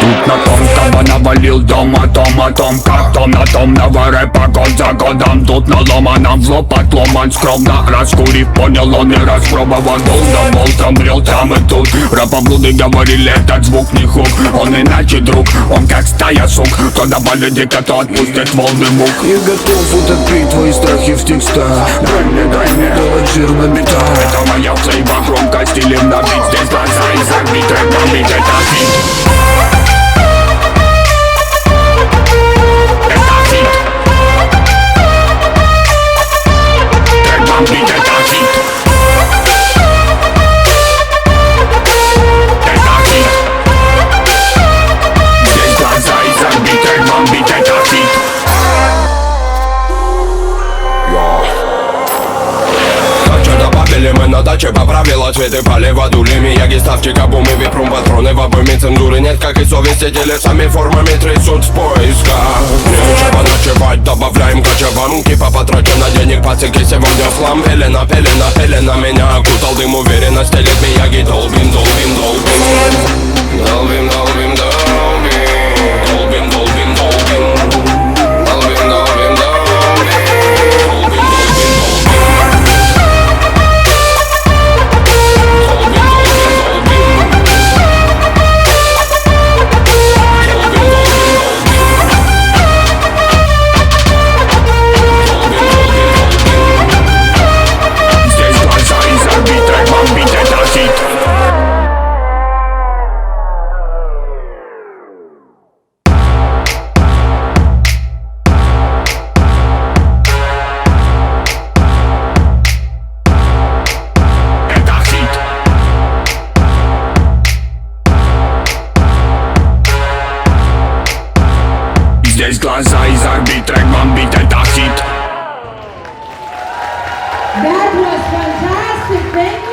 Тут на том, кого навалил дом, о том, как том на томного рэпа год за годом. Тут на ломаном в лоб отломан скромно, раскурив, понял он и распробовал. Был там брел там и тут. Рэпоблуды говорили, этот звук не хук. Он иначе друг, он как стая сук. Кто добавит дико, то отпустит волны мук. Я готов утопить твои страхи в текстах. Дай мне делать жир на битах. Это моя цейба, громко стилем набить. Здесь глаза и забить, рэп бомбить, это хит. Мы на даче поправила цветы, поливадули Мияги, ставчик, бумы, випрум, патроны в обойме. Цензуры нет, как и совести, телесами формами трясут в поисках. Нечего ночевать, добавляем кочевам. Кипа потрачено денег, пацики, сегодня слам. Пелена, меня окутал дым, уверенно стелит Мияги. Долбим, долбим, долбим. Долбим, долбим, долбим. Долбим, долбим, долбим. Долбим, долбим, долбим. Здесь глаза и забит, трек бомбит, это хит. That was fantastic, thank you.